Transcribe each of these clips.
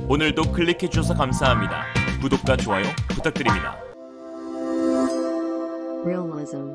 오늘도 클릭해주셔서 감사합니다. 구독과 좋아요 부탁드립니다.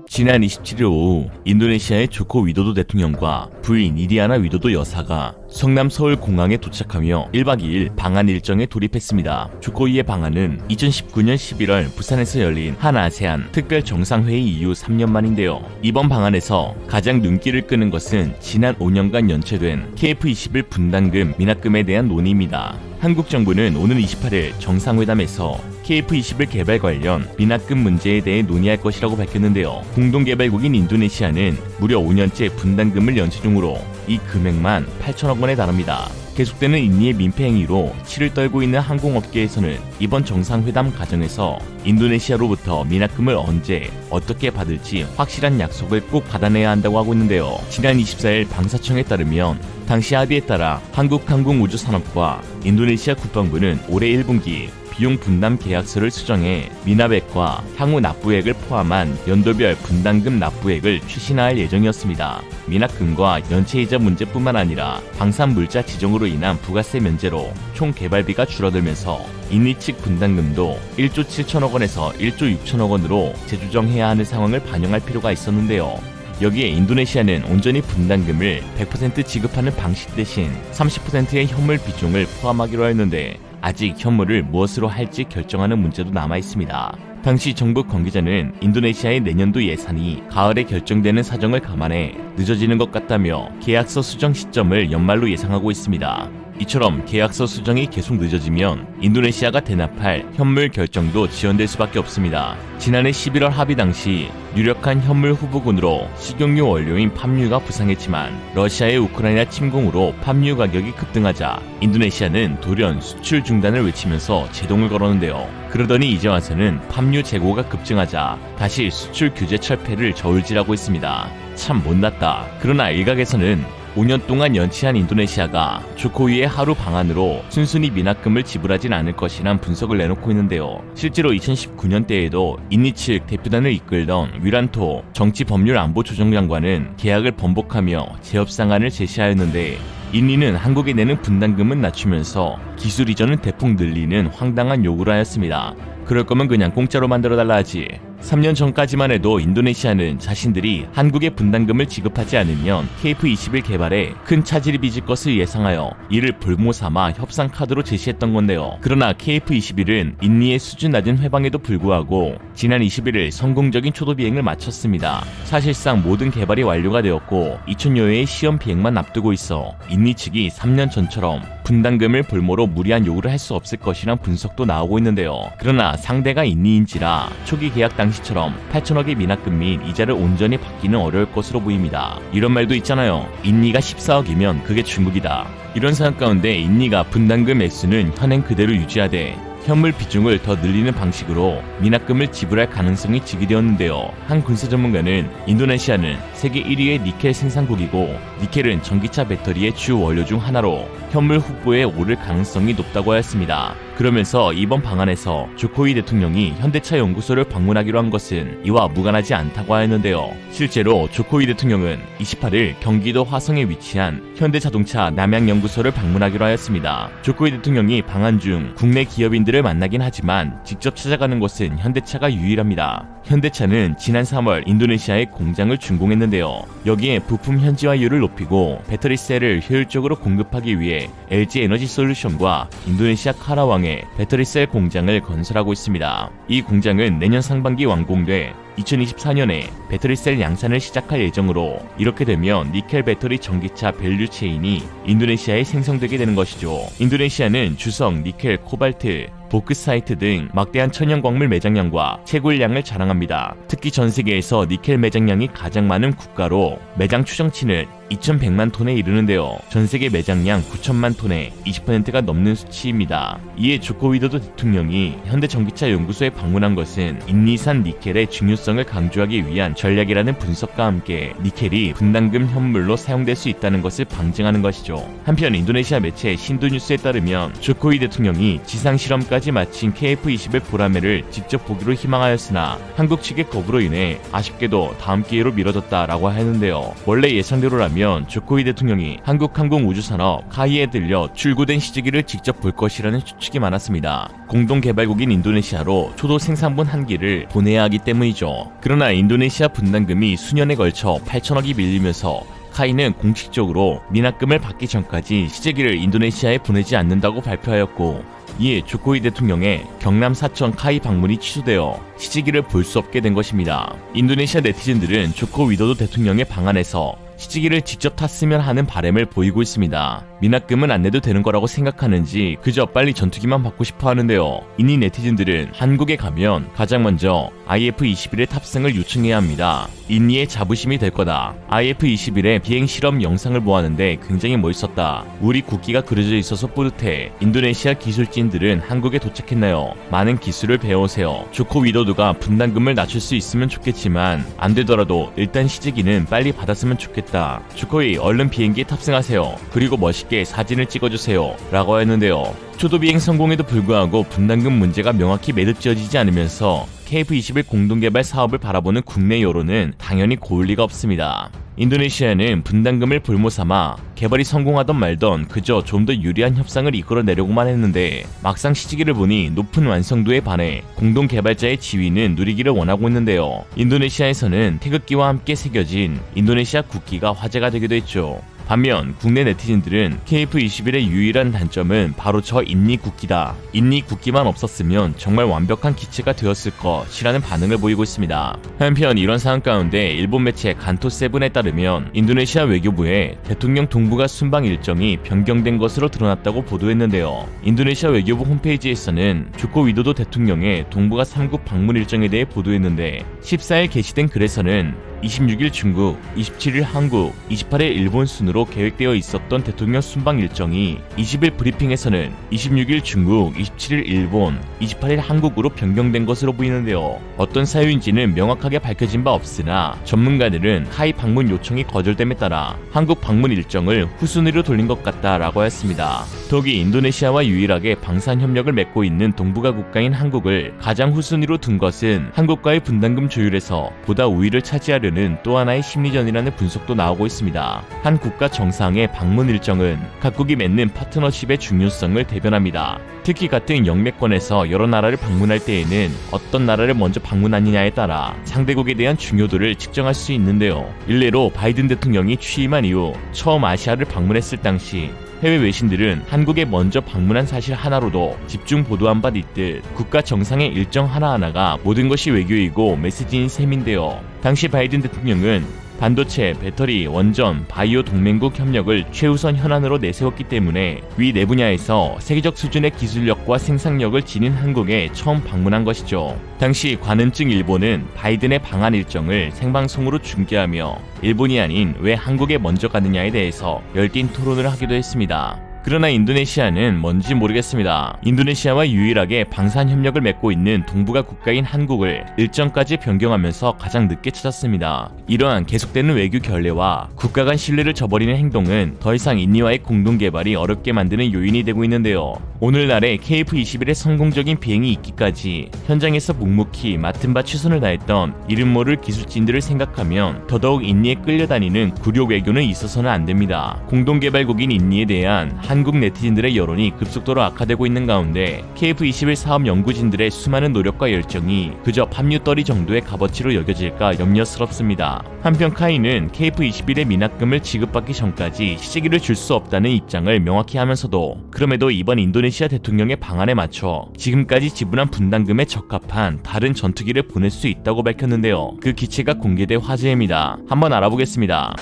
지난 27일 오후 인도네시아의 조코 위도도 대통령과 부인 이리아나 위도도 여사가 성남 서울공항에 도착하며 1박 2일 방한 일정에 돌입했습니다. 조코위의 방한은 2019년 11월 부산에서 열린 한아세안 특별 정상회의 이후 3년 만인데요. 이번 방한에서 가장 눈길을 끄는 것은 지난 5년간 연체된 KF21 분담금 미납금에 대한 논의입니다. 한국 정부는 오는 28일 정상회담에서 KF21 개발 관련 미납금 문제에 대해 논의할 것이라고 밝혔는데요. 공동개발국인 인도네시아는 무려 5년째 분담금을 연체 중으로 이 금액만 8천억 원에 달합니다. 계속되는 인니의 민폐 행위로 치를 떨고 있는 항공업계에서는 이번 정상회담 과정에서 인도네시아로부터 미납금을 언제 어떻게 받을지 확실한 약속을 꼭 받아내야 한다고 하고 있는데요. 지난 24일 방사청에 따르면 당시 합의에 따라 한국항공우주산업과 인도네시아 국방부는 올해 1분기 비용 분담 계약서를 수정해 미납액과 향후 납부액을 포함한 연도별 분담금 납부액을 추진할 예정이었습니다. 미납금과 연체이자 문제뿐만 아니라 방산물자 지정으로 인한 부가세 면제로 총 개발비가 줄어들면서 인니 측 분담금도 1조 7천억 원에서 1조 6천억 원으로 재조정해야 하는 상황을 반영할 필요가 있었는데요. 여기에 인도네시아는 온전히 분담금을 100% 지급하는 방식 대신 30%의 현물 비중을 포함하기로 했는데 아직 현물을 무엇으로 할지 결정하는 문제도 남아있습니다. 당시 정부 관계자는 인도네시아의 내년도 예산이 가을에 결정되는 사정을 감안해 늦어지는 것 같다며 계약서 수정 시점을 연말로 예상하고 있습니다. 이처럼 계약서 수정이 계속 늦어지면 인도네시아가 대납할 현물 결정도 지연될 수밖에 없습니다. 지난해 11월 합의 당시 유력한 현물 후보군으로 식용유 원료인 팜유가 부상했지만 러시아의 우크라이나 침공으로 팜유 가격이 급등하자 인도네시아는 돌연 수출 중단을 외치면서 제동을 걸었는데요. 그러더니 이제 와서는 팜유 재고가 급증하자 다시 수출 규제 철폐를 저울질하고 있습니다. 참 못났다. 그러나 일각에서는 5년 동안 연체한 인도네시아가 조코위의 하루 방안으로 순순히 미납금을 지불하진 않을 것이란 분석을 내놓고 있는데요. 실제로 2019년대에도 인니 측 대표단을 이끌던 위란토 정치법률안보조정장관은 계약을 번복하며 재협상안을 제시하였는데 인니는 한국에 내는 분담금은 낮추면서 기술 이전은 대폭 늘리는 황당한 요구를 하였습니다. 그럴 거면 그냥 공짜로 만들어달라 하지. 3년 전까지만 해도 인도네시아는 자신들이 한국에 분담금을 지급하지 않으면 KF21 개발에 큰 차질이 빚을 것을 예상하여 이를 볼모삼아 협상 카드로 제시했던 건데요. 그러나 KF21은 인니의 수준 낮은 회방에도 불구하고 지난 21일 성공적인 초도 비행을 마쳤습니다. 사실상 모든 개발이 완료가 되었고 2천여 회의 시험 비행만 앞두고 있어 인니 측이 3년 전처럼 분담금을 볼모로 무리한 요구를 할 수 없을 것이란 분석도 나오고 있는데요. 그러나 상대가 인니인지라 초기 계약 당시처럼 8천억의 미납금 및 이자를 온전히 받기는 어려울 것으로 보입니다. 이런 말도 있잖아요. 인니가 14억이면 그게 중국이다. 이런 상황 가운데 인니가 분담금 액수는 현행 그대로 유지하되 현물 비중을 더 늘리는 방식으로 미납금을 지불할 가능성이 제기되었는데요. 한 군사 전문가는 인도네시아는 세계 1위의 니켈 생산국이고 니켈은 전기차 배터리의 주 원료 중 하나로 현물 후보에 오를 가능성이 높다고 하였습니다. 그러면서 이번 방안에서 조코위 대통령이 현대차 연구소를 방문하기로 한 것은 이와 무관하지 않다고 하였는데요. 실제로 조코위 대통령은 28일 경기도 화성에 위치한 현대자동차 남양연구소를 방문하기로 하였습니다. 조코위 대통령이 방한 중 국내 기업인들을 만나긴 하지만 직접 찾아가는 곳은 현대차가 유일합니다. 현대차는 지난 3월 인도네시아의 공장을 준공했는데요. 여기에 부품 현지화율을 높이고 배터리셀을 효율적으로 공급하기 위해 LG에너지솔루션과 인도네시아 카라왕의 배터리셀 공장을 건설하고 있습니다. 이 공장은 내년 상반기 완공돼 2024년에 배터리셀 양산을 시작할 예정으로 이렇게 되면 니켈 배터리 전기차 밸류체인이 인도네시아에 생성되게 되는 것이죠. 인도네시아는 주성, 니켈, 코발트, 보크사이트 등 막대한 천연광물 매장량과 채굴량을 자랑합니다. 특히 전 세계에서 니켈 매장량이 가장 많은 국가로 매장 추정치는 2,100만 톤에 이르는데요. 전세계 매장량 9천만 톤의 20%가 넘는 수치입니다. 이에 조코 위도도 대통령이 현대전기차 연구소에 방문한 것은 인니산 니켈의 중요성을 강조하기 위한 전략이라는 분석과 함께 니켈이 분담금 현물로 사용될 수 있다는 것을 방증하는 것이죠. 한편 인도네시아 매체 신두뉴스에 따르면 조코위 대통령이 지상실험까지 마친 KF21 보라매를 직접 보기로 희망하였으나 한국 측의 거부로 인해 아쉽게도 다음 기회로 미뤄졌다라고 하는데요. 원래 예상대로라면 의하면 조코이 대통령이 한국 항공우주산업 카이에 들려 출고된 시제기를 직접 볼 것이라는 추측이 많았습니다. 공동개발국인 인도네시아로 초도 생산분 1기를 보내야 하기 때문이죠. 그러나 인도네시아 분담금이 수년에 걸쳐 8천억이 밀리면서 카이는 공식적으로 미납금을 받기 전까지 시제기를 인도네시아에 보내지 않는다고 발표하였고, 이에 조코이 대통령의 경남 사천 카이 방문이 취소되어 시제기를 볼 수 없게 된 것입니다. 인도네시아 네티즌들은 조코 위도도 대통령의 방안에서 시제기를 직접 탔으면 하는 바람을 보이고 있습니다. 미납금은 안 내도 되는 거라고 생각하는지 그저 빨리 전투기만 받고 싶어 하는데요. 이니 네티즌들은 한국에 가면 가장 먼저 IF-21의 탑승을 요청해야 합니다. 인니의 자부심이 될 거다. IF-21의 비행 실험 영상을 보았는데 굉장히 멋있었다. 우리 국기가 그려져 있어서 뿌듯해. 인도네시아 기술진들은 한국에 도착했나요? 많은 기술을 배워오세요. 조코 위도도가 분담금을 낮출 수 있으면 좋겠지만 안 되더라도 일단 시제기는 빨리 받았으면 좋겠다. 조코이 얼른 비행기에 탑승하세요. 그리고 멋있게 사진을 찍어주세요. 라고 하였는데요. 초도 비행 성공에도 불구하고 분담금 문제가 명확히 매듭지어지지 않으면서 KF-21 공동개발 사업을 바라보는 국내 여론은 당연히 고울 리가 없습니다. 인도네시아는 분담금을 볼모삼아 개발이 성공하던 말던 그저 좀 더 유리한 협상을 이끌어내려고만 했는데, 막상 시제기를 보니 높은 완성도에 반해 공동개발자의 지위는 누리기를 원하고 있는데요. 인도네시아에서는 태극기와 함께 새겨진 인도네시아 국기가 화제가 되기도 했죠. 반면 국내 네티즌들은 KF-21의 유일한 단점은 바로 저 인니 국기다. 인니 국기만 없었으면 정말 완벽한 기체가 되었을 것이라는 반응을 보이고 있습니다. 한편 이런 상황 가운데 일본 매체 간토세븐에 따르면 인도네시아 외교부의 대통령 동북아 순방 일정이 변경된 것으로 드러났다고 보도했는데요. 인도네시아 외교부 홈페이지에서는 조코 위도도 대통령의 동북아 3국 방문 일정에 대해 보도했는데, 14일 게시된 글에서는 26일 중국, 27일 한국, 28일 일본 순으로 계획되어 있었던 대통령 순방 일정이 20일 브리핑에서는 26일 중국, 27일 일본, 28일 한국으로 변경된 것으로 보이는데요. 어떤 사유인지는 명확하게 밝혀진 바 없으나 전문가들은 카이 방문 요청이 거절됨에 따라 한국 방문 일정을 후순위로 돌린 것 같다라고 했습니다. 더욱이 인도네시아와 유일하게 방산 협력을 맺고 있는 동북아 국가인 한국을 가장 후순위로 둔 것은 한국과의 분담금 조율에서 보다 우위를 차지하려 또 하나의 심리전이라는 분석도 나오고 있습니다. 한 국가 정상의 방문 일정은 각국이 맺는 파트너십의 중요성을 대변합니다. 특히 같은 영매권에서 여러 나라를 방문할 때에는 어떤 나라를 먼저 방문하느냐에 따라 상대국에 대한 중요도를 측정할 수 있는데요. 일례로 바이든 대통령이 취임한 이후 처음 아시아를 방문했을 당시 해외 외신들은 한국에 먼저 방문한 사실 하나로도 집중 보도한 바 있듯 국가 정상의 일정 하나하나가 모든 것이 외교이고 메시지인 셈인데요. 당시 바이든 대통령은 반도체, 배터리, 원전, 바이오 동맹국 협력을 최우선 현안으로 내세웠기 때문에 위 네 분야에서 세계적 수준의 기술력과 생산력을 지닌 한국에 처음 방문한 것이죠. 당시 관음증 일본은 바이든의 방한 일정을 생방송으로 중계하며 일본이 아닌 왜 한국에 먼저 가느냐에 대해서 열띤 토론을 하기도 했습니다. 그러나 인도네시아는 뭔지 모르겠습니다. 인도네시아와 유일하게 방산 협력을 맺고 있는 동북아 국가인 한국을 일정까지 변경하면서 가장 늦게 찾았습니다. 이러한 계속되는 외교 결례와 국가 간 신뢰를 저버리는 행동은 더 이상 인니와의 공동개발이 어렵게 만드는 요인이 되고 있는데요. 오늘날의 KF-21의 성공적인 비행이 있기까지 현장에서 묵묵히 맡은 바 최선을 다했던 이름 모를 기술진들을 생각하면 더더욱 인니에 끌려다니는 굴욕 외교는 있어서는 안됩니다. 공동개발국인 인니에 대한 한국 네티즌들의 여론이 급속도로 악화되고 있는 가운데 KF-21 사업 연구진들의 수많은 노력과 열정이 그저 팝뉴떨이 정도의 값어치로 여겨질까 염려스럽습니다. 한편 카이는 KF-21의 미납금을 지급받기 전까지 시제기를 줄 수 없다는 입장을 명확히 하면서도 그럼에도 이번 인도네시아 대통령의 방안에 맞춰 지금까지 지불한 분담금에 적합한 다른 전투기를 보낼 수 있다고 밝혔는데요. 그 기체가 공개돼 화제입니다. 한번 알아보겠습니다.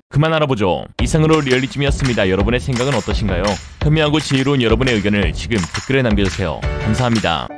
그만 알아보죠. 이상으로 리얼리즘이었습니다. 여러분의 생각은 어떠신가요? 현명하고 지혜로운 여러분의 의견을 지금 댓글에 남겨주세요. 감사합니다.